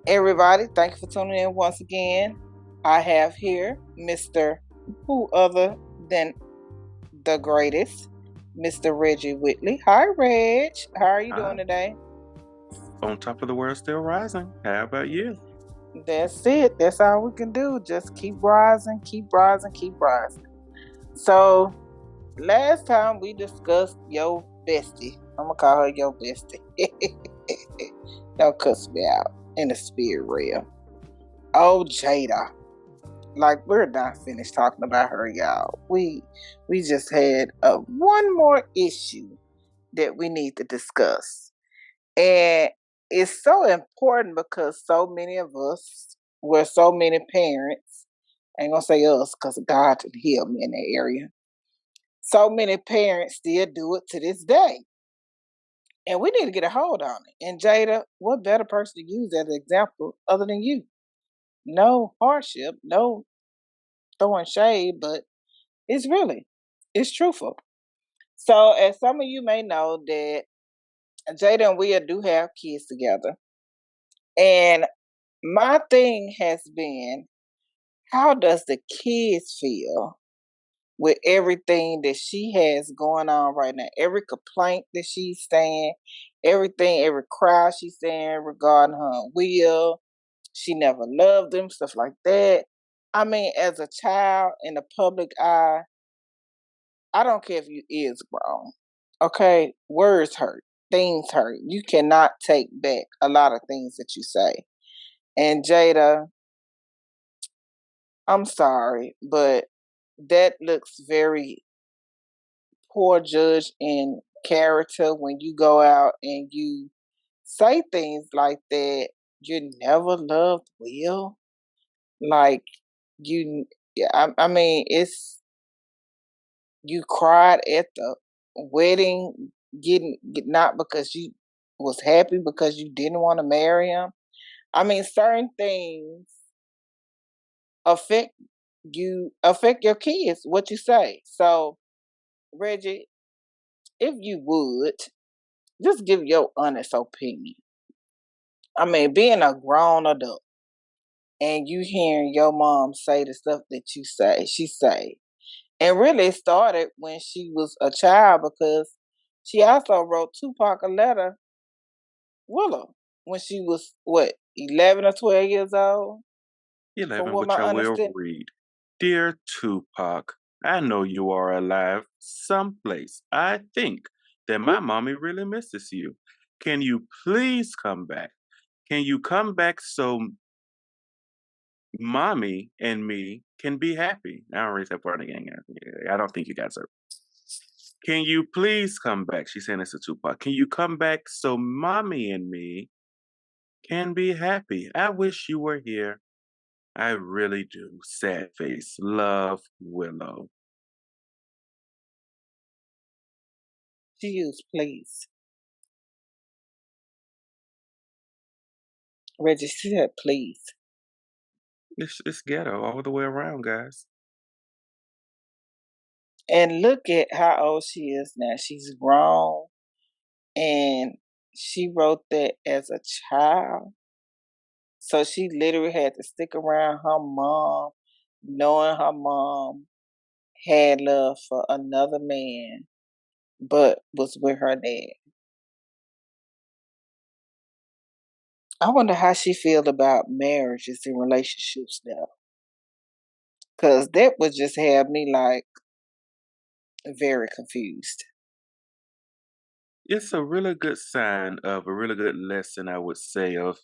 Everybody, thank you for tuning in once again. I have here Mr. Who other than the greatest, Mr. Reggie Whitley. Hi, Reg. How are you doing today? On top of the world, still rising. How about you? That's it. That's all we can do. Just keep rising, keep rising, keep rising. So, last time we discussed your bestie. I'm going to call her your bestie. Don't cuss me out in the spirit realm. Oh, Jada. Like, we're not finished talking about her, y'all. We just had one more issue that we need to discuss, and it's so important because so many of us, we're so many parents. I ain't gonna say us because God can heal me in that area. So many parents still do it to this day, and we need to get a hold on it. And Jada, what better person to use as an example other than you? No hardship, no throwing shade, but it's really, it's truthful. So, as some of you may know, that Jada and Will do have kids together. And my thing has been, how does the kids feel with everything that she has going on right now? Every complaint that she's saying, everything, every cry she's saying regarding her Will, she never loved him, stuff like that. I mean, as a child in the public eye, I don't care if you is grown. Okay, words hurt, things hurt. You cannot take back a lot of things that you say. And Jada, I'm sorry, but that looks very poor judge in character when you go out and you say things like that. You never loved Will. Like you, yeah, I mean, it's you cried at the wedding, not because you was happy because you didn't want to marry him. I mean, certain things affect affect your kids, what you say. So, Reggie, if you would just give your honest opinion. I mean, being a grown adult and you hearing your mom say the stuff that she say, and really it started when she was a child because she also wrote Tupac a letter, Willow, when she was what, 11 or 12 years old, from 11, what which my I will understand. read. Dear Tupac, I know you are alive someplace. I think that my mommy really misses you. Can you please come back? Can you come back so mommy and me can be happy? I don't read that part again. I don't think you guys are. Can you please come back? She's saying this to Tupac. Can you come back so mommy and me can be happy? I wish you were here. I really do. Sad face. Love, Willow. She used please. Reggie, she said please. It's ghetto all the way around, guys. And look at how old she is now. She's grown, and she wrote that as a child. So she literally had to stick around her mom, knowing her mom had love for another man, but was with her dad. I wonder how she feels about marriages and relationships now. Cause that would just have me like very confused. It's a really good sign of a really good lesson, I would say, of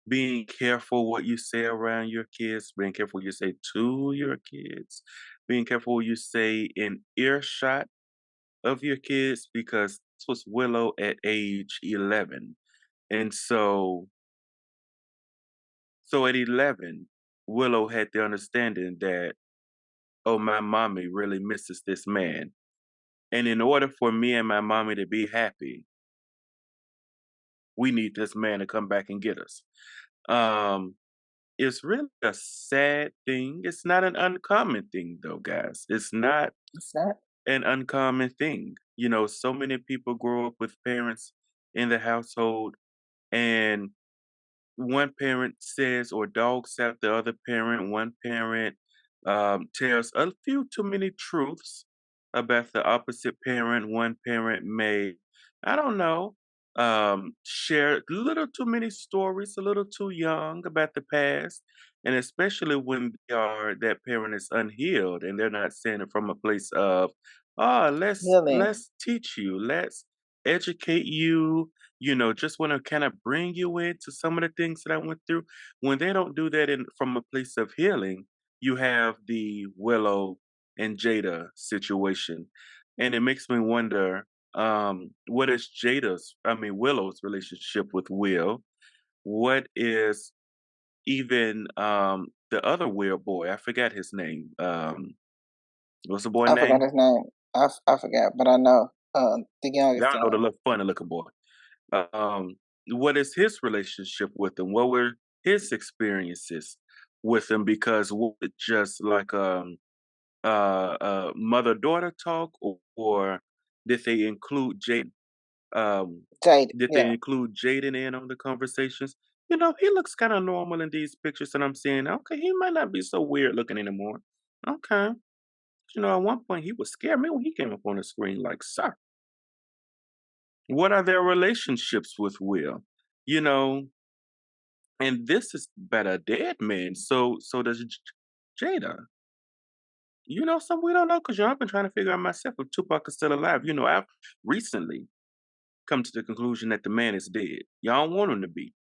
being careful what you say around your kids, being careful what you say to your kids, being careful what you say in earshot of your kids, because this was Willow at age 11. And so at 11, Willow had the understanding that, oh, my mommy really misses this man. And in order for me and my mommy to be happy, we need this man to come back and get us. Um, it's really a sad thing. It's not an uncommon thing, though, guys. It's not It's not. an uncommon thing. You know, so many people grow up with parents in the household, and one parent says or dogs out the other parent, one parent tells a few too many truths about the opposite parent, one parent may, I don't know, share a little too many stories, a little too young about the past, and especially when that parent is unhealed and they're not saying it from a place of, oh, Healing. let's teach you, let's educate you, just want to kind of bring you into some of the things that I went through. When they don't do that from a place of healing, you have the Willow and Jada situation. And it makes me wonder, what is Willow's relationship with Will? What is even the other weird boy? I forgot his name. What's the boy I forgot name? his name. I forgot, but I know the youngest I know the one. little funny looking boy. Um, what is his relationship with him? What were his experiences with him? Because was it just like mother daughter talk, or did they include Jaden? Jade. Did they Yeah. include Jaden in on the conversations? He looks kind of normal in these pictures, and I'm saying, okay, he might not be so weird looking anymore. Okay, at one point he would scare me when he came up on the screen, like, sir. What are their relationships with Will? You know, and this is about a dead man. So does Jada. Something we don't know because I've been trying to figure out myself if Tupac is still alive. I've recently come to the conclusion that the man is dead. Y'all don't want him to be,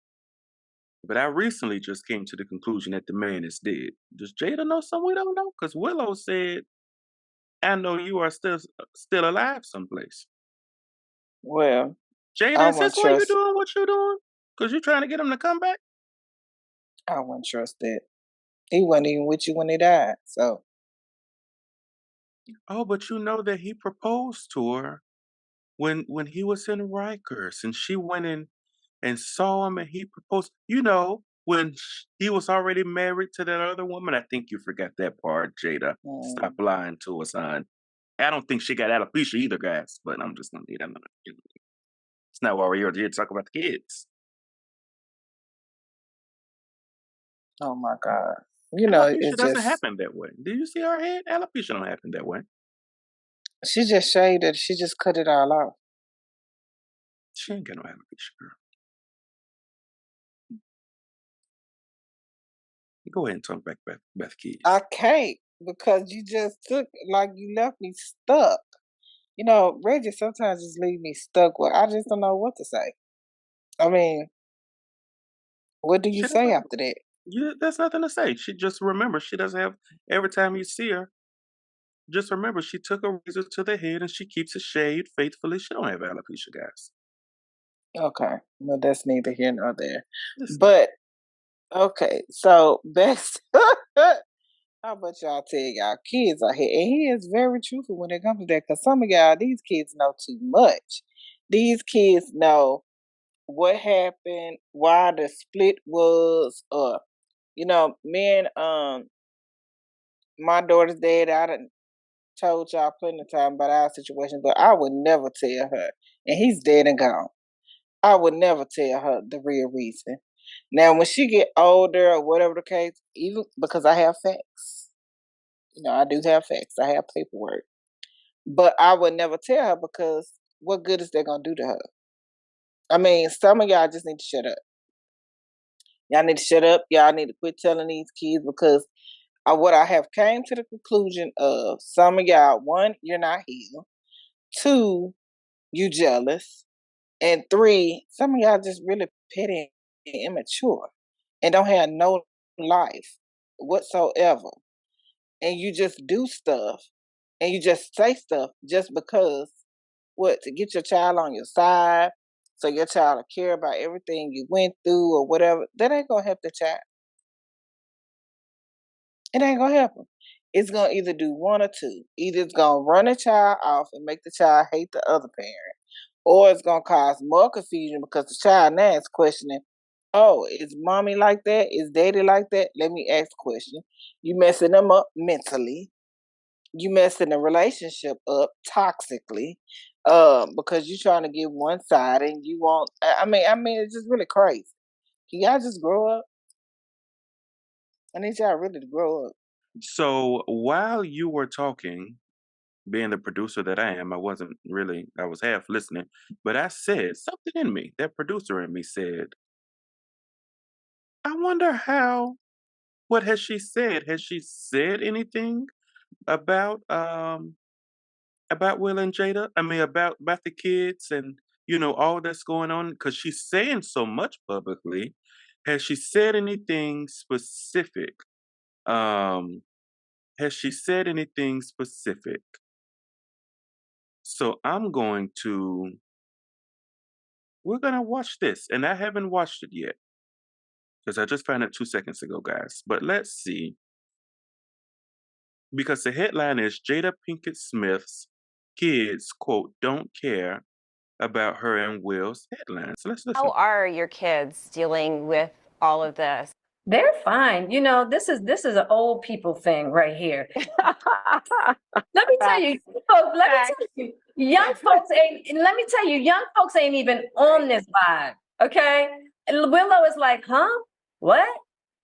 but I recently just came to the conclusion that the man is dead. Does Jada know something we don't know? Because Willow said, "I know you are still alive someplace." Well, I Jada, is wouldn't this why you trust. doing what you're doing? Because you're trying to get him to come back? I wouldn't trust that. He wasn't even with you when he died. So Oh, but you know that he proposed to her when he was in Rikers, and she went in and saw him, and he proposed. When he was already married to that other woman. I think you forgot that part, Jada. Stop mm, lying to us, hon. I don't think she got alopecia either, guys. But I'm just gonna need that. It's not why we're here to talk about the kids. oh my God. You know, Alopecia it's doesn't just happen that way. Do you see her head? Alopecia don't happen that way. she just shaved it. She just cut it all off. She ain't got no alopecia, girl. Go ahead and talk back about the I kids. can't because you just took like you left me stuck. You know, Reggie sometimes just leave me stuck with I just don't know what to say. I mean, what do you She say doesn't. after that? There's nothing to say. She just remember she doesn't have. Every time you see her, just remember she took a razor to the head and she keeps it shaved faithfully. She don't have alopecia, guys. Okay. Well, that's neither here nor there. It's not. But okay, so best how about y'all tell y'all kids out here? And he is very truthful when it comes to that because some of y'all, these kids know too much. These kids know what happened, why the split was, or me and my daughter's dad, I done told y'all plenty of time about our situation, but I would never tell her. And he's dead and gone. I would never tell her the real reason. Now, when she get older or whatever the case, even because I have facts, I do have facts. I have paperwork, but I would never tell her because what good is that gonna do to her? I mean, some of y'all just need to shut up. Y'all need to shut up. Y'all need to quit telling these kids because what I have came to the conclusion of some of y'all, one, you're not healed. Two, you jealous. And three, some of y'all just really petty and immature and don't have no life whatsoever. And you just do stuff and you just say stuff just because what to get your child on your side so your child will care about everything you went through or whatever. That ain't gonna help the child. It ain't gonna help them. It's gonna either do one or two. Either it's gonna run a child off and make the child hate the other parent, or it's gonna cause more confusion because the child now is questioning, oh, is mommy like that? Is daddy like that? Let me ask the question. You messing them up mentally. You messing the relationship up toxically, because you're trying to get one side and you want. I mean, it's just really crazy. Can y'all just grow up? I need y'all really to grow up. So while you were talking, being the producer that I am, I wasn't really, I was half listening, but I said something in me, that producer in me said, I wonder what has she said? Has she said anything about, Will and Jada? I mean, about the kids and, all that's going on? Because she's saying so much publicly. Has she said anything specific? Um, has she said anything specific? So we're gonna watch this, and I haven't watched it yet because I just found it 2 seconds ago, guys. But let's see, because the headline is Jada Pinkett Smith's kids quote don't care about her and Will's headlines. Let's listen. How are your kids dealing with all of this? They're fine. This is an old people thing right here. Let me tell you, young folks ain't. Let me tell you, young folks ain't even on this vibe. Okay, and Willow is like, huh? What?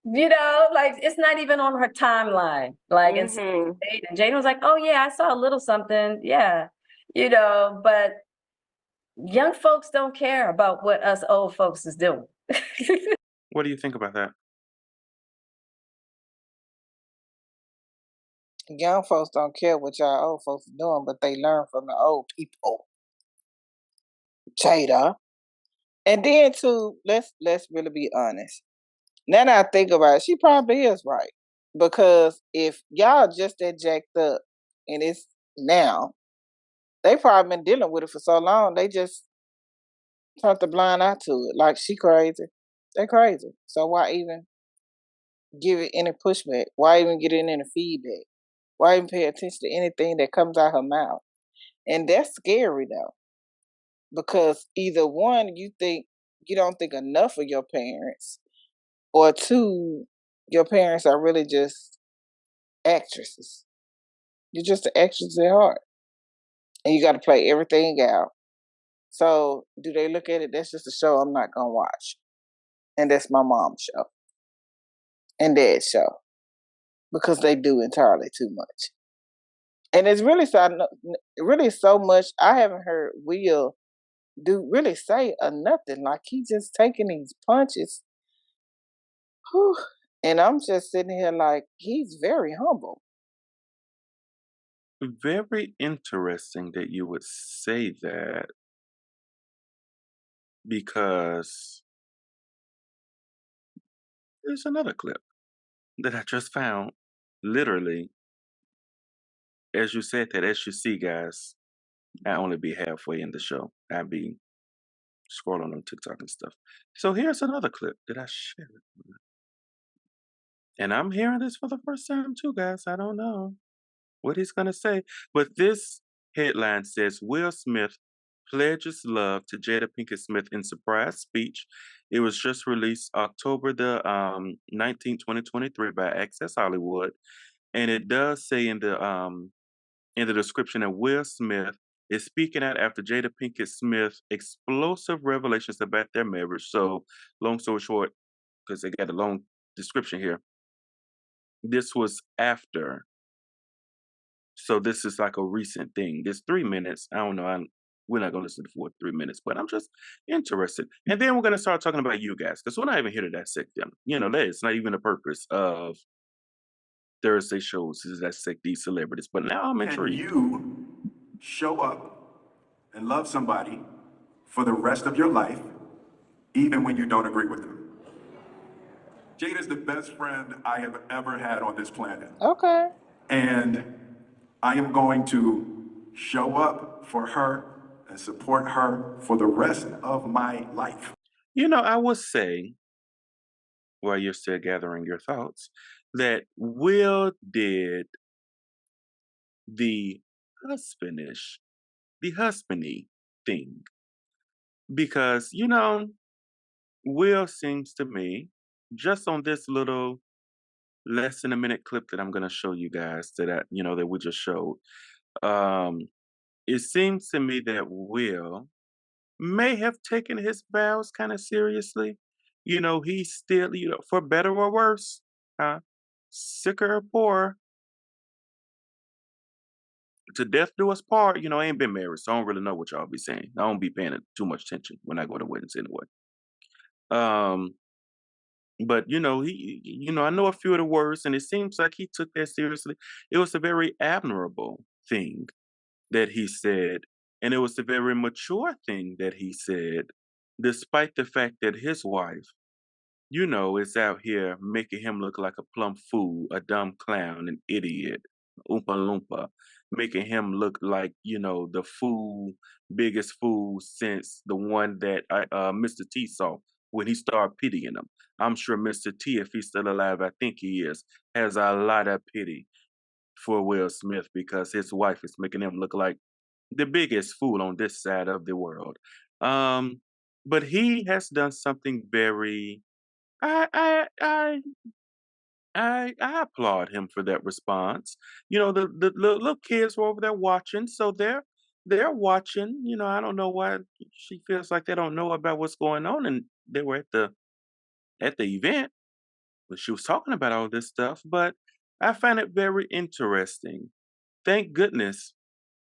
Like it's not even on her timeline. Like, and Jada was like, oh yeah, I saw a little something. Yeah, but young folks don't care about what us old folks is doing. What do you think about that? Young folks don't care what y'all old folks are doing, but they learn from the old people. Jada. And then too, let's really be honest. Now that I think about it, she probably is right. Because if y'all just that jacked up and it's now, they probably been dealing with it for so long, they just turned the blind eye to it. Like she crazy. They crazy. So why even give it any pushback? Why even get any feedback? Why even pay attention to anything that comes out her mouth? And that's scary though. Because either one, you don't think enough of your parents, or two, your parents are really just actresses. You're just an actress at heart. And you got to play everything out. So do they look at it? That's just a show I'm not going to watch. And that's my mom's show. And dad's show. Because they do entirely too much. And it's really so much. I haven't heard Will really say nothing. Like he just taking these punches. Whew. And I'm just sitting here like, he's very humble. Very interesting that you would say that, because there's another clip that I just found. Literally, as you said that, as you see, guys, I only be halfway in the show. I be scrolling on TikTok and stuff. So here's another clip that I shared. And I'm hearing this for the first time too, guys. I don't know what he's gonna say. But this headline says Will Smith pledges love to Jada Pinkett Smith in surprise speech. It was just released October the 19th, 2023 by Access Hollywood. And it does say in the description that Will Smith is speaking out after Jada Pinkett Smith's explosive revelations about their marriage. So, long story short, because they got a long description here, this was after. So this is like a recent thing. It's 3 minutes. I don't know. We're not going to listen for 3 minutes, but I'm just interested. And then we're going to start talking about you guys, because we're not even here to dissect them. That is not even the purpose of Thursday shows, is dissect these celebrities. But now I'm intrigued. Can you show up and love somebody for the rest of your life, even when you don't agree with them? Jada's the best friend I have ever had on this planet. Okay. And I am going to show up for her and support her for the rest of my life. I would say, while you're still gathering your thoughts, that Will did the husbandy thing. Because, Will seems to me, just on this little less than a minute clip that I'm going to show you guys that we just showed, it seems to me that Will may have taken his vows kind of seriously. he's still, for better or worse, huh? Sicker or poor, to death do us part. I ain't been married, so I don't really know what y'all be saying. I don't be paying too much attention when I go to weddings anyway. Um, but I know a few of the words, and it seems like he took that seriously. It was a very admirable thing that he said, and it was a very mature thing that he said, despite the fact that his wife, is out here making him look like a plumb fool, a dumb clown, an idiot, oompa loompa, making him look like, the fool, biggest fool since the one that Mr. T saw when he started pitying him. I'm sure Mr. T, if he's still alive, I think he is, has a lot of pity for Will Smith because his wife is making him look like the biggest fool on this side of the world. But he has done something very I I I I applaud him for that response. The little kids were over there watching, so they're watching. I don't know why she feels like they don't know about what's going on, and they were at the event when she was talking about all this stuff. But I find it very interesting. Thank goodness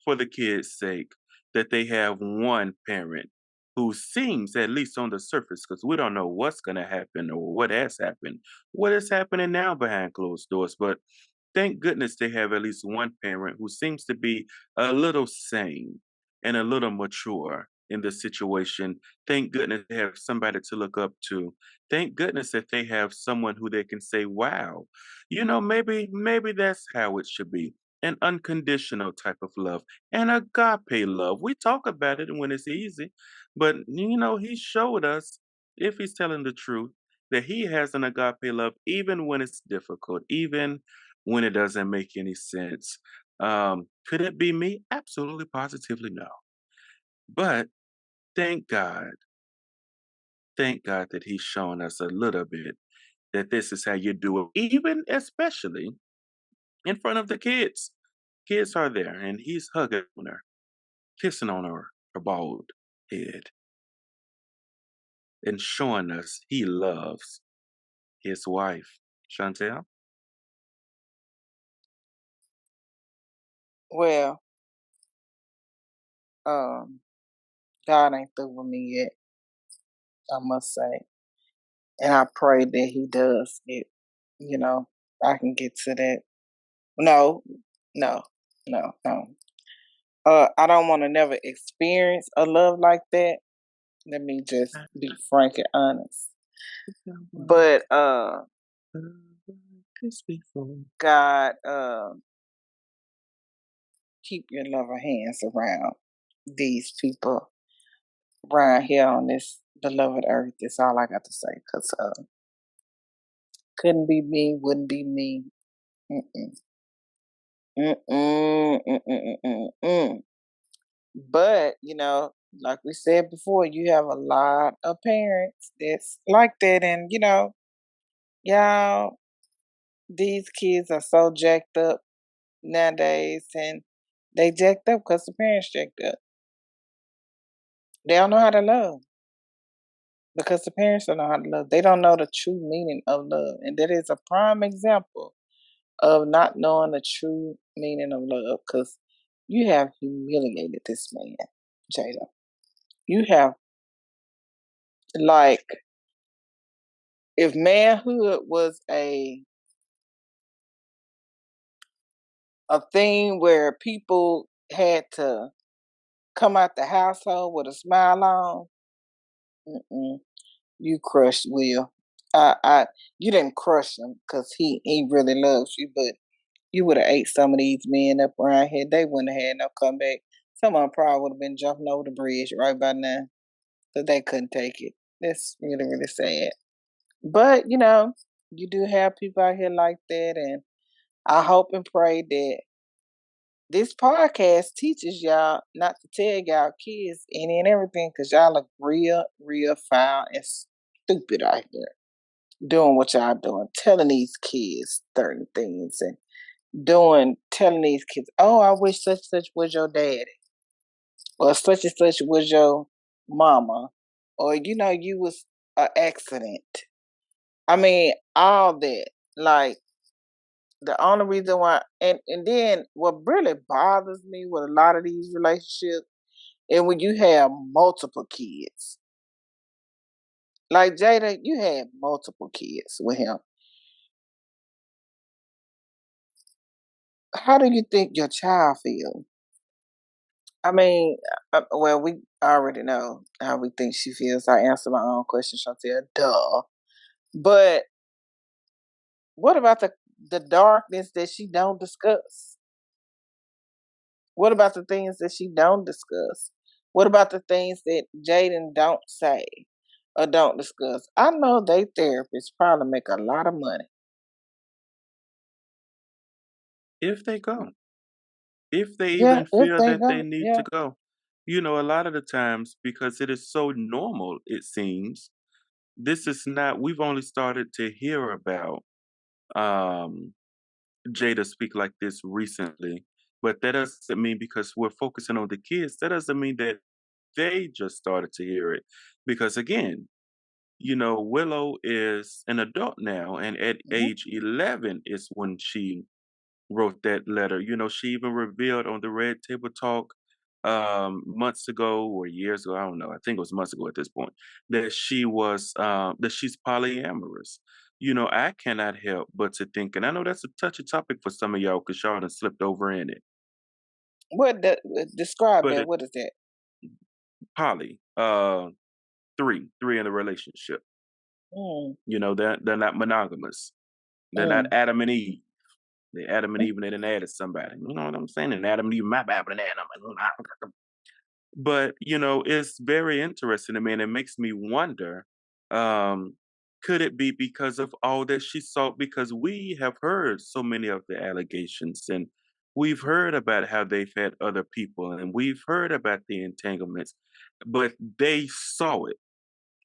for the kids' sake that they have one parent who seems, at least on the surface, because we don't know what's going to happen or what has happened, what is happening now behind closed doors. But thank goodness they have at least one parent who seems to be a little sane and a little mature in the situation. Thank goodness they have somebody to look up to. Thank goodness that they have someone who they can say, wow, maybe that's how it should be. An unconditional type of love, an agape love. We talk about it when it's easy, but he showed us, if he's telling the truth, that he has an agape love even when it's difficult, even when it doesn't make any sense. Could it be me? Absolutely, positively no. But thank God, thank God that he's shown us a little bit that this is how you do it, even especially in front of the kids. Kids are there, and he's hugging her, kissing on her bald head, and showing us he loves his wife. Shontal? Well, God ain't through with me yet, I must say. And I pray that he does get, I can get to that. No, no, no, no. I don't want to never experience a love like that. Let me just be frank and honest. But God, keep your loving hands around these people around here on this beloved earth. That's all I got to say. Cause couldn't be me, wouldn't be me. Mm-mm. Mm-mm, mm-mm, mm-mm, mm. But like we said before, you have a lot of parents that's like that, and y'all, these kids are so jacked up nowadays, and they jacked up because the parents jacked up. They don't know how to love because the parents don't know how to love. They don't know the true meaning of love, and that is a prime example of not knowing the true meaning of love. Because you have humiliated this man, Jada. You have, like, if manhood was a thing where people had to come out the household with a smile on, you crushed Will. You didn't crush him because he really loves you, but you would have ate some of these men up around here. They wouldn't have had no comeback. Some of them probably would have been jumping over the bridge right by now because they couldn't take it. That's really, really sad. But, you do have people out here like that, and I hope and pray that this podcast teaches y'all not to tell y'all kids any and everything because y'all look real, real foul and stupid out here doing what y'all doing, telling these kids certain things and telling these kids, oh, I wish such and such was your daddy or such and such was your mama or, you was an accident. I mean, all that. Like, the only reason why, and then what really bothers me with a lot of these relationships is when you have multiple kids. Like Jada, you had multiple kids with him. How do you think your child feels? I mean, well, we already know how we think she feels. I answered my own question, Shontal. Duh. But what about the darkness that she don't discuss? What about the things that she don't discuss? What about the things that Jaden don't say or don't discuss? I know they therapists probably make a lot of money. If they go. If they Yeah, even if feel they that they go, need yeah. to go. You know, a lot of the times, because it is so normal, it seems, this is not, we've only started to hear about um, Jada speak like this recently. But that doesn't mean because we're focusing on the kids, that doesn't mean that they just started to hear it. Because again, you know, Willow is an adult now, and at Mhm. age 11 is when she wrote that letter. You know, she even revealed on the Red Table Talk months ago or years ago, I don't know, I think it was months ago at this point, that she's polyamorous. You know, I cannot help but to think, and I know that's a touchy topic for some of y'all because y'all done slipped over in it. Describe But that? it What is that? poly, three in a relationship. Mm, You know, they're not monogamous. They're not mm, Adam and Eve. They Adam and Eve and they done added somebody. You know what I'm saying? And Adam and Eve, my bad, but Adam. But, you know, it's very interesting to me, and it makes me wonder, um, could it be because of all that she saw? Because we have heard so many of the allegations, and we've heard about how they've had other people, and we've heard about the entanglements, but they saw it.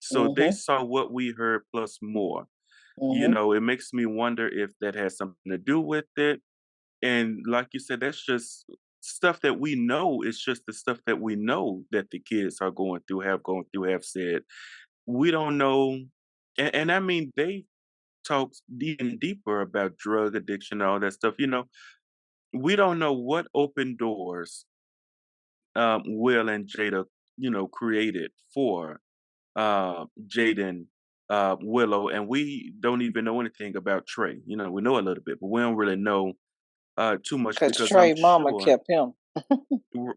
So they mhm, saw what we heard plus more. You mhm. know, it makes me wonder if that has something to do with it. And like you said, that's just stuff that we know. It's just the stuff that we know that the kids are going through, have gone through, have said. We don't know. And I mean, they talk even deeper about drug addiction and all that stuff. You know, we don't know what open doors Will and Jada, you know, created for Jaden, Willow, and we don't even know anything about Trey. You know, we know a little bit, but we don't really know too much Cause because I'm Trey mama sure. kept him.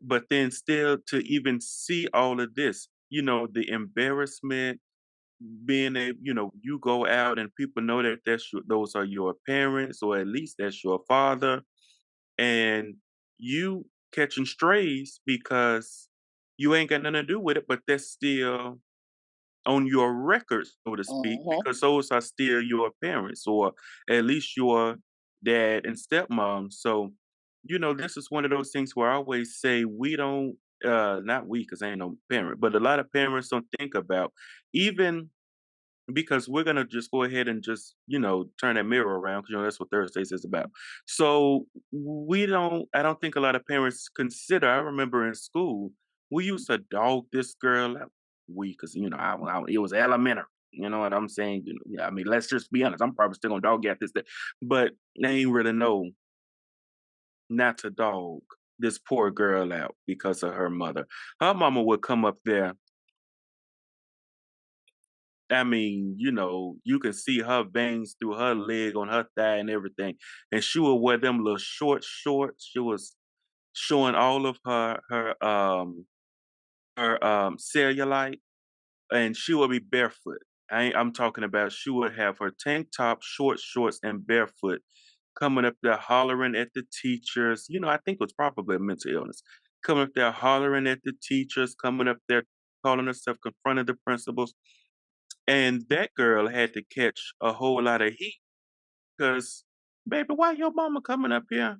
But then still to even see all of this, you know, the embarrassment, being a, you know, you go out and people know that those are your parents, or at least that's your father, and you catching strays because you ain't got nothing to do with it, but that's still on your record, so to speak, Mhm, because those are still your parents, or at least your dad and stepmom. So, you know, this is one of those things where I always say we don't, not we, because I ain't no parent, but a lot of parents don't think about, even because we're gonna just go ahead and just, you know, turn that mirror around because you know that's what Thursdays is about. So we don't. I don't think a lot of parents consider. I remember in school we used to dog this girl out. We, because you know, it was elementary. You know what I'm saying? You know, yeah, I mean, let's just be honest. I'm probably still gonna dog you at this day, but they ain't really know not to dog this poor girl out because of her mother. Her mama would come up there. I mean, you know, you can see her veins through her leg on her thigh and everything. And she would wear them little short shorts. She was showing all of her cellulite, and she would be barefoot. I'm talking about she would have her tank top, short shorts, and barefoot coming up there hollering at the teachers. You know, I think it was probably a mental illness. Coming up there hollering at the teachers, coming up there calling herself, confronting the principals. And that girl had to catch a whole lot of heat because, baby, why your mama coming up here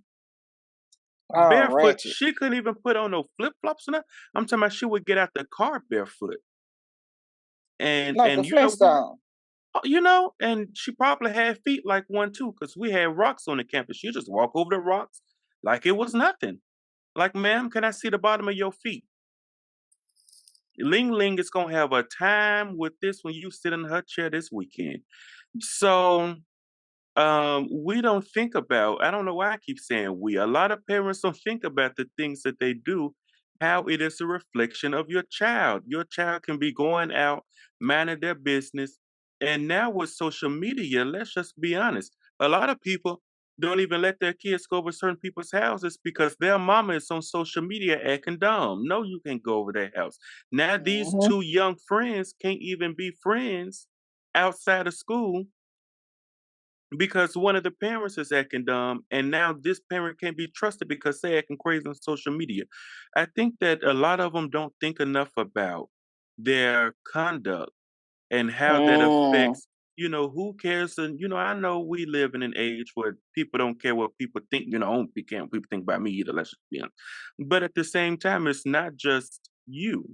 oh, barefoot? ratchet. She couldn't even put on no flip flops or nothing. I'm talking about she would get out the car barefoot, and Like the and you know we, Flintstone. you know, and she probably had feet like one too because we had rocks on the campus. You just walk over the rocks like it was nothing. Like, ma'am, can I see the bottom of your feet? Ling Ling is gonna have a time with this when you sit in her chair this weekend. So we don't think about, I don't know why I keep saying we. A lot of parents don't think about the things that they do, how it is a reflection of your child. Your child can be going out, minding their business. And now with social media, let's just be honest. A lot of people don't even let their kids go over certain people's houses because their mama is on social media acting dumb. No, you can't go over their house. Now these Mm-hmm. two young friends can't even be friends outside of school because one of the parents is acting dumb, and now this parent can't be trusted because they acting crazy on social media. I think that a lot of them don't think enough about their conduct and how that Mm. affects, who cares? And, I know we live in an age where people don't care what people think, I don't care what people think about me either, let's just be honest. But at the same time, it's not just you.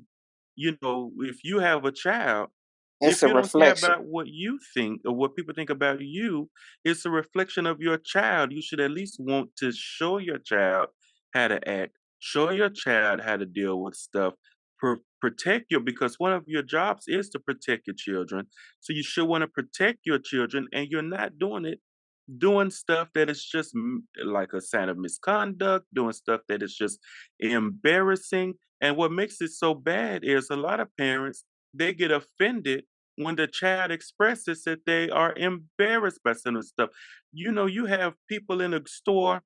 If you have a child, It's if a you don't care reflection. about what you think or what people think about you, it's a reflection of your child. You should at least want to show your child how to act, show your child how to deal with stuff, protect you, because one of your jobs is to protect your children. So you should want to protect your children, and you're not doing it doing stuff that is just like a sign of misconduct, doing stuff that is just embarrassing. And what makes it so bad is a lot of parents, they get offended when the child expresses that they are embarrassed by some of the stuff. You have people in a store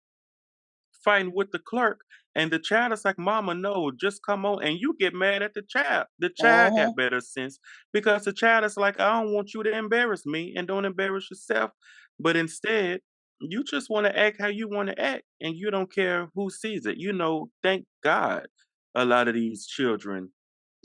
fighting with the clerk, and the child is like, "Mama, no, just come on." And you get mad at the child. The child Mm-hmm. got better sense because the child is like, "I don't want you to embarrass me and don't embarrass yourself." But instead, you just want to act how you want to act, and you don't care who sees it. Thank God a lot of these children,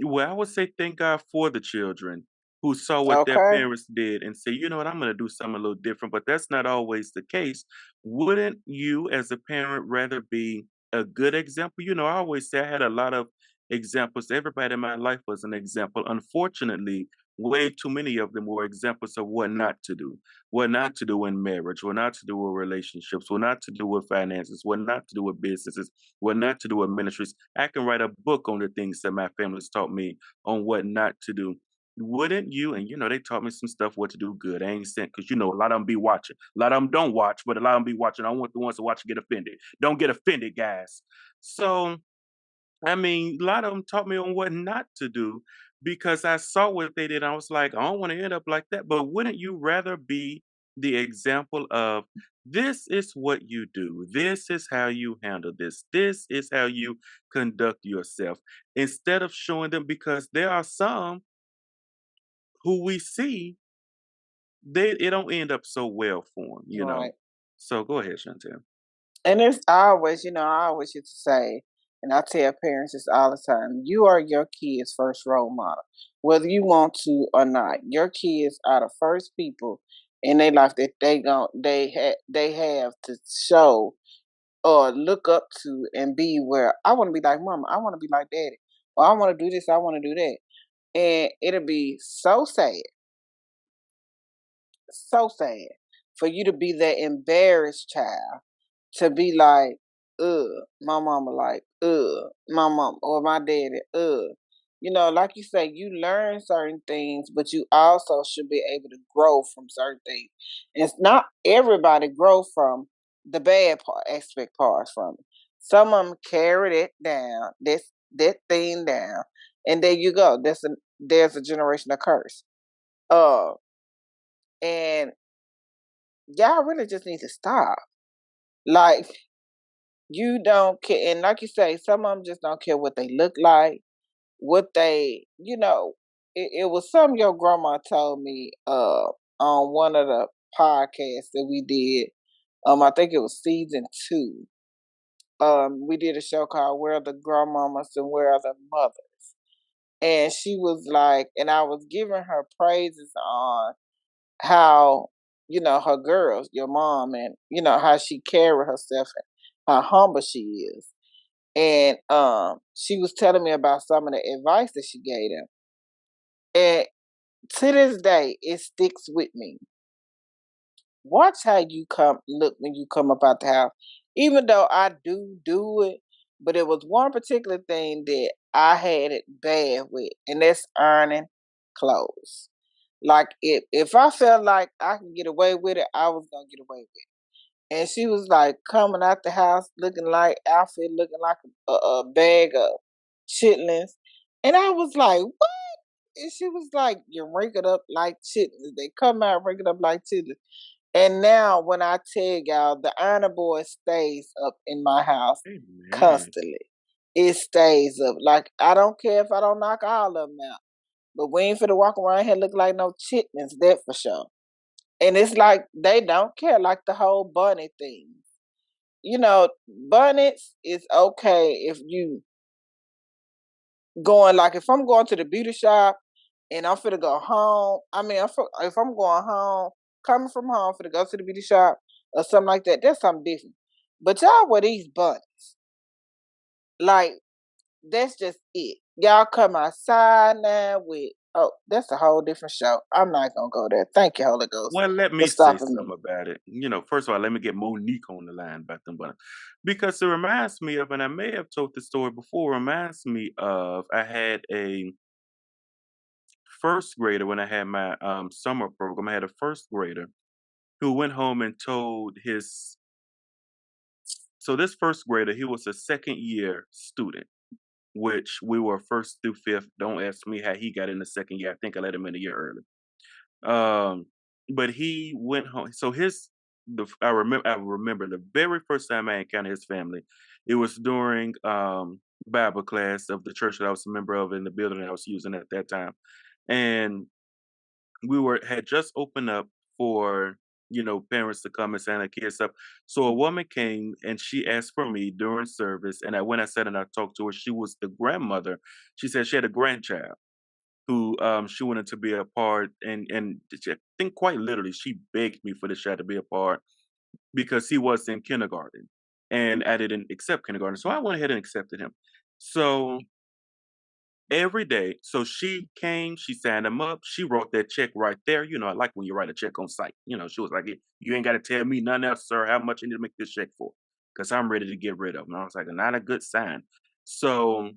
well, I would say thank God for the children who saw what their Okay. parents did and say, you know what, I'm going to do something a little different. But that's not always the case. Wouldn't you, as a parent, rather be a good example? I always say I had a lot of examples. Everybody in my life was an example. Unfortunately, way too many of them were examples of what not to do in marriage, what not to do with relationships, what not to do with finances, what not to do with businesses, what not to do with ministries. I can write a book on the things that my family's taught me on what not to do. Wouldn't you? And they taught me some stuff what to do good. I ain't saying because a lot of them be watching. A lot of them don't watch, but a lot of them be watching. I want the ones to watch and get offended. Don't get offended, guys. So I mean, a lot of them taught me on what not to do because I saw what they did. I was like, I don't want to end up like that. But wouldn't you rather be the example of this is what you do? This is how you handle this. This is how you conduct yourself instead of showing them, because there are some who we see, it don't end up so well for them. Right. So go ahead, Chantel. And it's always, I always used to say, and I tell parents this all the time, you are your kid's first role model, whether you want to or not. Your kids are the first people in their life that they have to show or look up to and be where I want to be like mama, I want to be like daddy, or I want to do this, I want to do that. And it'll be so sad for you to be that embarrassed child, to be like, my mama like, my mom or my daddy, like you say, you learn certain things, but you also should be able to grow from certain things. And it's not everybody grow from the bad aspect parts from it. Some of them carry it down, that thing down, and there you go. There's a generation of curse. Uh, and y'all really just need to stop. Like, you don't care, and like you say, some of them just don't care what they look like, what they, it was something your grandma told me on one of the podcasts that we did. I think it was season 2. We did a show called Where Are the Grandmamas and Where Are the Mothers? And she was like, and I was giving her praises on how, her girls, your mom, and how she carry herself and how humble she is. And she was telling me about some of the advice that she gave them. And to this day, it sticks with me. Watch how you look when you come up out the house. Even though I do it, But it was one particular thing that I had it bad with, and that's ironing clothes. Like if I felt like I could get away with it, I was gonna get away with it. And she was like coming out the house looking like a bag of chitlins. And I was like, what? And she was like, you wrinkled up like chitlins. They come out wrinkled up like chitlins. And now when I tell y'all, the ironer board stays up in my house Amen. constantly. It stays up. Like, I don't care if I don't knock all of them out. But we ain't finna walk around here look like no chitlins, that for sure. And it's like they don't care, like the whole bunny thing. You know, bunnies is okay if you going, like if I'm going to the beauty shop and I'm finna go home. I mean, if I'm going home, coming from home finna go to the beauty shop or something like that, that's something different. But y'all wear these bunnies. Like, that's just it. Y'all come outside now with, oh, that's a whole different show. I'm not gonna go there. Thank you, Holy Ghost, Well, let for me say stopping something me. about it. First of all, let me get Monique on the line about them bunnies. Because it reminds me of, and I may have told this story before, reminds me of I had a first grader when I had my summer program. I had a first grader who went home and told his, so this first grader, he was a second year student, which we were first through fifth. Don't ask me how he got in the second year. I think I let him in a year early. But he went home. So I remember the very first time I encountered his family. It was during Bible class of the church that I was a member of in the building that I was using at that time, and had just opened up for parents to come and sign their kids up. So a woman came and she asked for me during service, and I went outside and I talked to her. She was the grandmother. She said she had a grandchild who she wanted to be a part, and I think quite literally she begged me for this child to be a part because he was in kindergarten and I didn't accept kindergarten, so I went ahead and accepted him. So every day, so she came, she signed him up, she wrote that check right there. I like when you write a check on site. She was like, you ain't got to tell me nothing else, sir, how much you need to make this check for, because I'm ready to get rid of him. I was like, not a good sign. So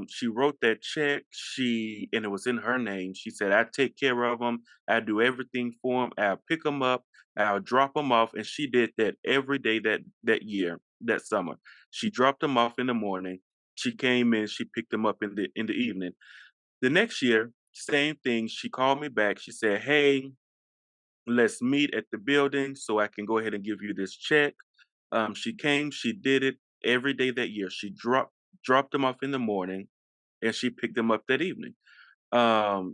she wrote that check. And it was in her name. She said, I take care of them. I do everything for them. I'll pick them up. I'll drop them off. And she did that every day that year, that summer. She dropped them off in the morning. She came in. She picked them up in the evening. The next year, same thing. She called me back. She said, hey, let's meet at the building so I can go ahead and give you this check. She came. She did it every day that year. She dropped them off in the morning and she picked them up that evening.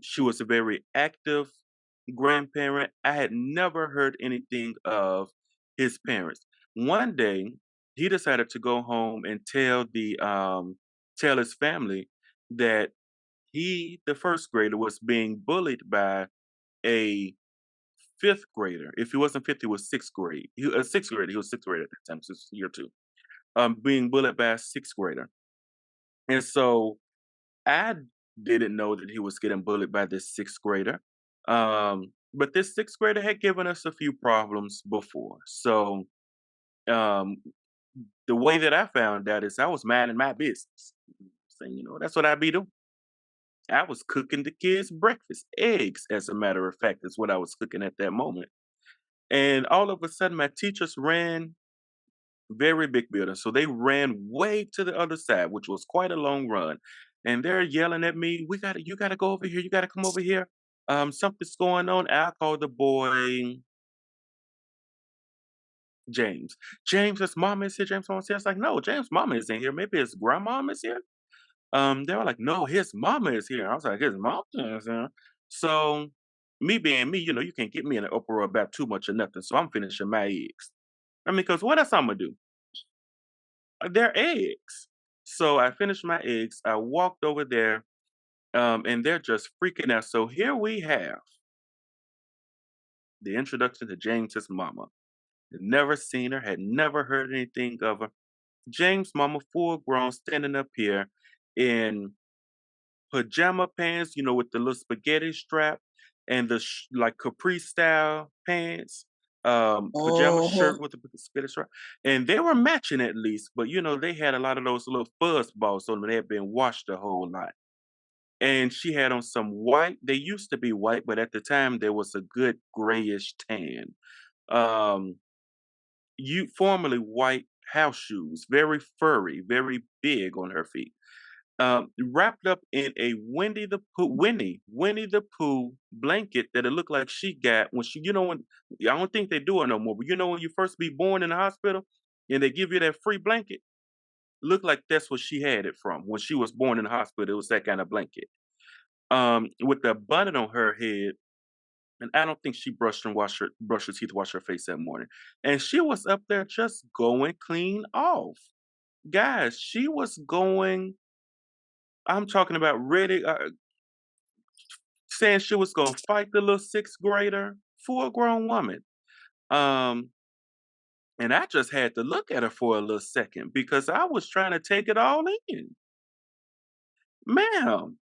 She was a very active grandparent. I had never heard anything of his parents. One day, he decided to go home and tell his family that the first grader, was being bullied by a fifth grader. If he wasn't fifth, he was sixth grade. Sixth grader. He was sixth grade at that time, so it's year two. Being bullied by a sixth grader, and so I didn't know that he was getting bullied by this sixth grader. But this sixth grader had given us a few problems before. So um, the way that I found out is I was minding my business. Saying, that's what I be doing. I was cooking the kids breakfast, eggs, as a matter of fact, is what I was cooking at that moment. And all of a sudden, my teachers ran, very big building. So they ran way to the other side, which was quite a long run. And they're yelling at me, you gotta go over here, you gotta come over here. Something's going on. I called the boy James. James, his mom is here. James' mom is here. I was like, no, James' mama isn't here. Maybe his grandmom is here. They were like, no, his mama is here. I was like, his mama is here. So me being me, you can't get me in an uproar about too much or nothing. So I'm finishing my eggs. I mean, because what else I'm gonna do? They're eggs. So I finished my eggs. I walked over there, and they're just freaking out. So here we have the introduction to James's mama. Had never seen her, had never heard anything of her. James' mama, full grown, standing up here in pajama pants, with the little spaghetti strap and the like capri style pants. pajama Mm-hmm. shirt with the split stripe, and they were matching at least. But they had a lot of those little fuzz balls on them. They had been washed a whole lot. And she had on some white. They used to be white, but at the time there was a good grayish tan. Um, you formerly white house shoes, very furry, very big on her feet. Wrapped up in a Winnie the Pooh blanket that it looked like she got when when I don't think they do it no more, but when you first be born in the hospital and they give you that free blanket, looked like that's what she had it from when she was born in the hospital. It was that kind of blanket. With the bonnet on her head, and I don't think she brushed her teeth, washed her face that morning. And she was up there just going clean off. Guys, she was going, I'm talking about ready, saying she was gonna fight the little sixth grader, full grown woman. Um, and I just had to look at her for a little second because I was trying to take it all in. Ma'am,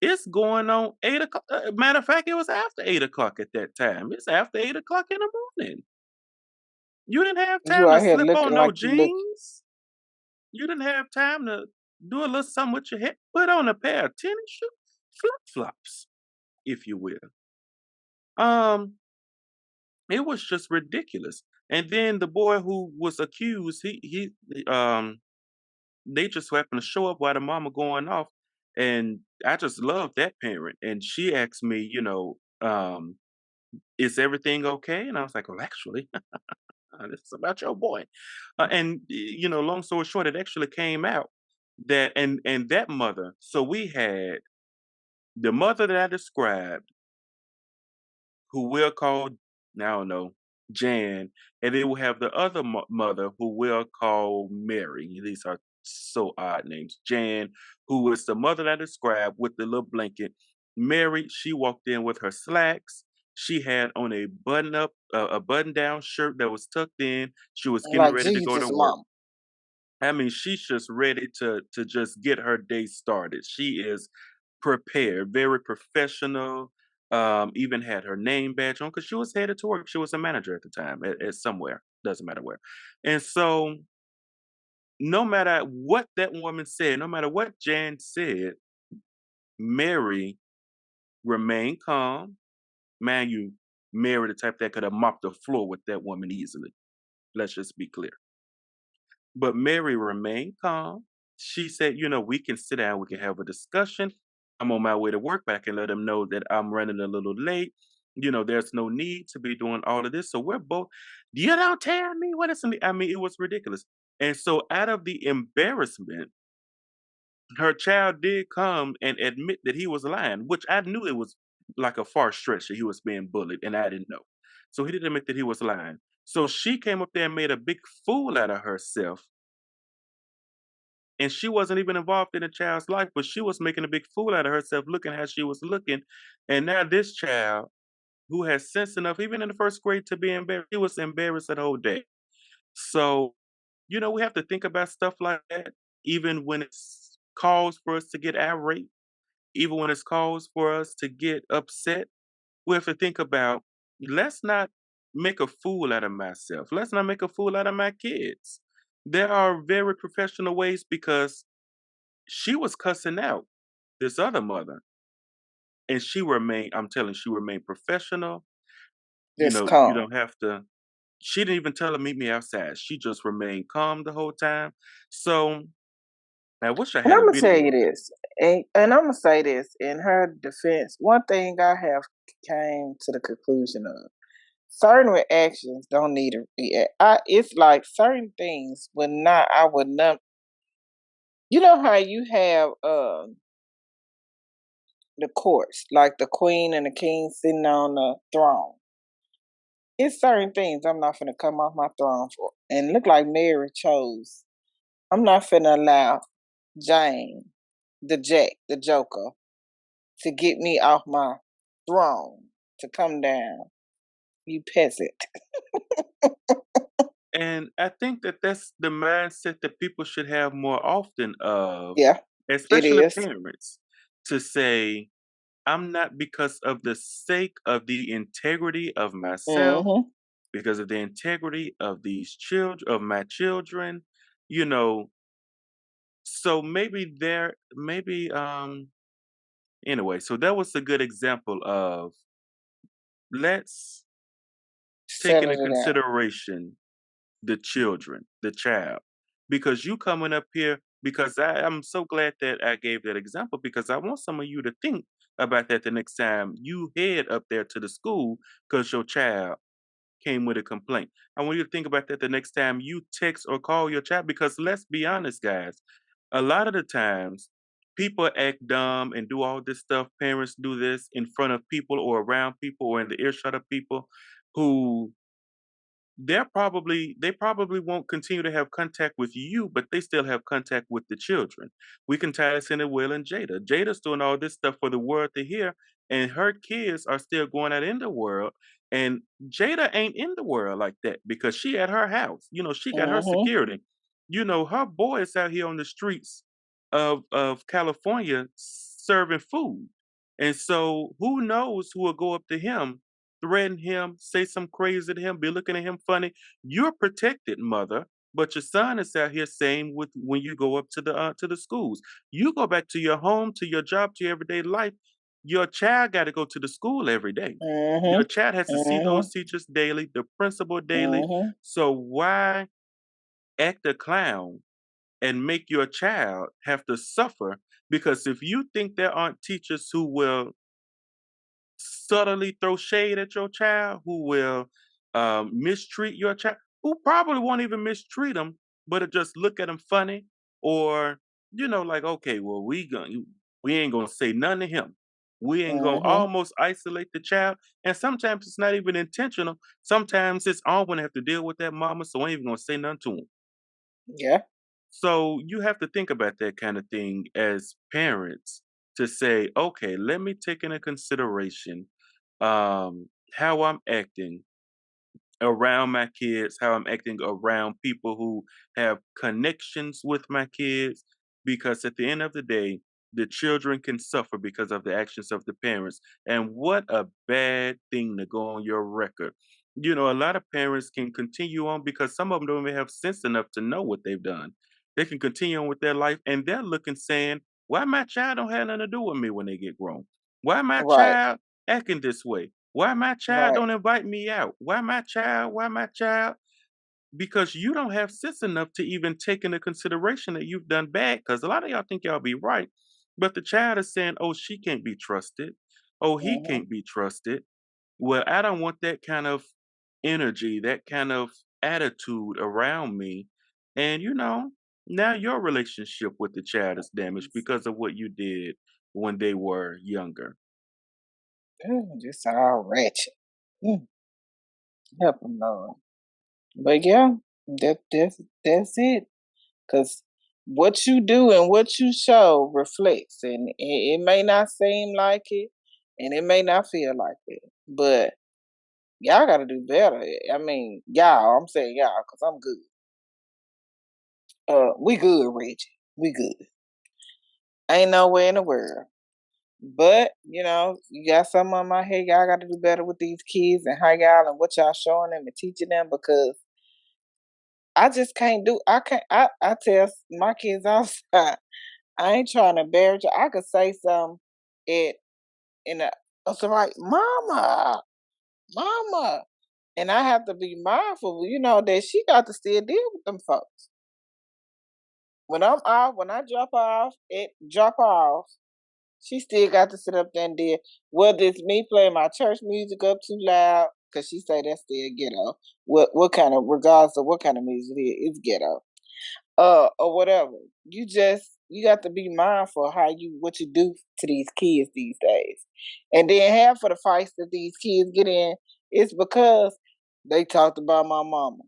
it's going on 8 o'clock. Matter of fact, it was after 8 o'clock at that time. It's after 8 o'clock in the morning. You didn't have You time to out here slip looking on no like you look. jeans. You didn't have time to do a little something with your hair. Put on a pair of tennis shoes, flip flops, if you will. Um, it was just ridiculous. And then the boy who was accused, they just happened to show up while the mama going off, and I just love that parent. And she asked me, is everything okay? And I was like, well, actually, this is about your boy. Long story short, it actually came out that and that mother. So we had the mother that I described, who we'll call, I don't know, Jan, and then we'll have the other mother who we'll call Mary. These are so odd names. Jan, who was the mother that I described with the little blanket. Mary, she walked in with her slacks. She had on a a button-down shirt that was tucked in. She was getting Like ready to go to Jesus, work. mama. I mean, she's just ready to just get her day started. She is prepared, very professional. Even had her name badge on because she was headed to work. She was a manager at the time at somewhere, doesn't matter where. And so, no matter what that woman said, no matter what Jan said, Mary remained calm. Man, you Mary, the type that could have mopped the floor with that woman easily. Let's just be clear. But Mary remained calm. She said, we can sit down, we can have a discussion. I'm on my way to work, but I can let them know that I'm running a little late. There's no need to be doing all of this. So we're both, you don't tell me what it's, I mean, it was ridiculous. And so out of the embarrassment, her child did come and admit that he was lying, which I knew it was like a far stretch that he was being bullied, and I didn't know. So he did admit that he was lying. So she came up there and made a big fool out of herself. And she wasn't even involved in the child's life, but she was making a big fool out of herself, looking how she was looking. And now this child, who has sense enough, even in the first grade, to be embarrassed, he was embarrassed the whole day. So, we have to think about stuff like that, even when it's calls for us to get irate, even when it's calls for us to get upset. We have to think about, let's not make a fool out of myself. Let's not make a fool out of my kids. There are very professional ways because she was cussing out this other mother, and I'm telling you, she remained professional. Just You calm. don't have to, she didn't even tell her meet me outside. She just remained calm the whole time. So I wish I And had I'm a gonna tell video you of it. this, and I'm gonna say this in her defense. One thing I have came to the conclusion of: certain reactions don't need to react. It's like certain things I would not. You know how you have the courts, like the queen and the king sitting on the throne. It's certain things I'm not finna come off my throne for. And look like Mary chose. I'm not finna allow Jane, the Joker, to get me off my throne, to come down. You peasant. And I think that that's the mindset that people should have more often of, Yeah, it especially is. parents, to say, I'm not, because of the sake of the integrity of myself, Mm-hmm. because of the integrity of these children, of my children, you know. So anyway, so that was a good example of let's take Settle into it out. consideration the children, the child, because you coming up here, because I'm so glad that I gave that example, because I want some of you to think about that the next time you head up there to the school because your child came with a complaint. I want you to think about that the next time you text or call your child, because let's be honest, guys, a lot of the times people act dumb and do all this stuff. Parents do this in front of people or around people or in the earshot of people who they probably won't continue to have contact with you, but they still have contact with the children. We can tie this into Will and Jada. Jada's doing all this stuff for the world to hear, and her kids are still going out in the world. And Jada ain't in the world like that because she at her house. You know, she got her Mm-hmm. security. You know, her boy is out here on the streets of California serving food. And so who knows who will go up to him, threaten him, say some crazy to him, be looking at him funny. You're protected, mother, but your son is out here saying with when you go up to the schools. You go back to your home, to your job, to your everyday life. Your child got to go to the school every day. Mm-hmm. Your child has to see Mm-hmm. those teachers daily, the principal daily. Mm-hmm. So why act a clown and make your child have to suffer? Because if you think there aren't teachers who will subtly throw shade at your child, who will mistreat your child, who probably won't even mistreat them, but it just look at them funny, or you know, like, okay, well, we ain't gonna say nothing to him. We ain't gonna Mm-hmm. almost isolate the child, and sometimes it's not even intentional. Sometimes it's all gonna have to deal with that mama, so I ain't even gonna say nothing to him. Yeah. So you have to think about that kind of thing as parents to say, okay, let me take into consideration how I'm acting around my kids, how I'm acting around people who have connections with my kids, because at the end of the day, the children can suffer because of the actions of the parents. And what a bad thing to go on your record. You know, a lot of parents can continue on because some of them don't even have sense enough to know what they've done. They can continue on with their life and they're looking saying, why my child don't have nothing to do with me when they get grown? Why my Right. child acting this way? Why my child Right. don't invite me out? Why my child? Why my child? Because you don't have sense enough to even take into consideration that you've done bad. Because a lot of y'all think y'all be right, but the child is saying, "Oh, she can't be trusted. Oh, he Mm-hmm. can't be trusted." Well, I don't want that kind of energy, that kind of attitude around me. And you know, now your relationship with the child is damaged because of what you did when they were younger. Just all ratchet. Mm. Help them, Lord. But yeah, that's it. Cause what you do and what you show reflects, and it may not seem like it, and it may not feel like it, but y'all got to do better. I mean, y'all. I'm saying y'all, cause I'm good. We good, Reggie. We good. Ain't nowhere in the world. But you got something on my head. Y'all got to do better with these kids and how y'all and what y'all showing them and teaching them, because I just can't do. I can't. I tell my kids outside. I ain't trying to embarrass you. I could say something it in a it's like mama, and I have to be mindful, that she got to still deal with them folks. When I'm off, when I drop her off, she still got to sit up there and deal. Whether it's me playing my church music up too loud, cause she say that's still ghetto. What kind of, regardless of what kind of music it is, it's ghetto. Or whatever. You got to be mindful of what you do to these kids these days. And then half of the fights that these kids get in is because they talked about my mama.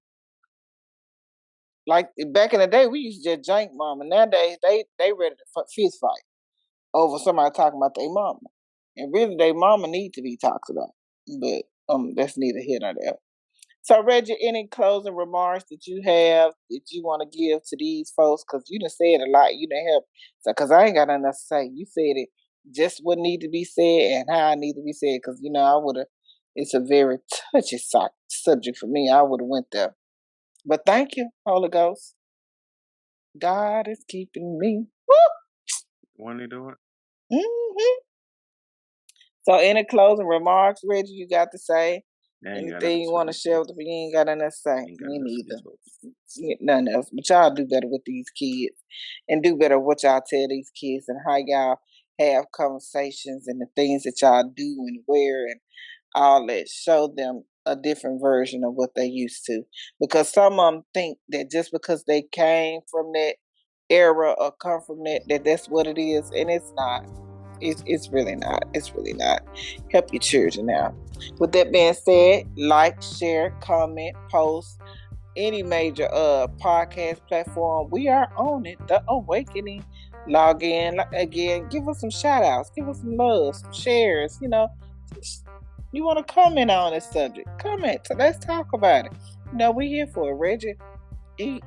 Like back in the day, we used to just jank mama. Nowadays, they ready to fist fight over somebody talking about their mama. And really, their mama need to be talked about. But that's neither here nor there. So, Reggie, any closing remarks that you have that you want to give to these folks? Because you done said a lot. You done help. So, because I ain't got nothing else to say. You said it just what need to be said and how it need to be said. Because, I would have it's a very touchy subject for me. I would have went there. But thank you, Holy Ghost. God is keeping me. Woo! When they do it? Mm-hmm. So, any closing remarks, Reggie, you got to say? Anything you want to share with me? You ain't got nothing to say. Me neither. Nothing else. But y'all do better with these kids and do better what y'all tell these kids and how y'all have conversations and the things that y'all do and wear and all that. Show them a different version of what they used to. Because some of them think that just because they came from that era or come from that's what it is. And it's not. It's really not. It's really not. Help your children out. With that being said, like, share, comment, post, any major podcast platform. We are on it. The Awakening. Log in again. Give us some shout outs. Give us some love, some shares. You know, you want to comment on this subject? Comment. So let's talk about it. You know, we here for it. Reggie, he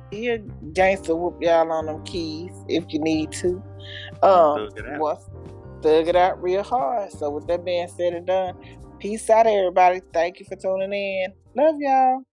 gangster whoop y'all on them keys if you need to. Thug it out real hard. So with that being said and done, peace out, everybody. Thank you for tuning in. Love y'all.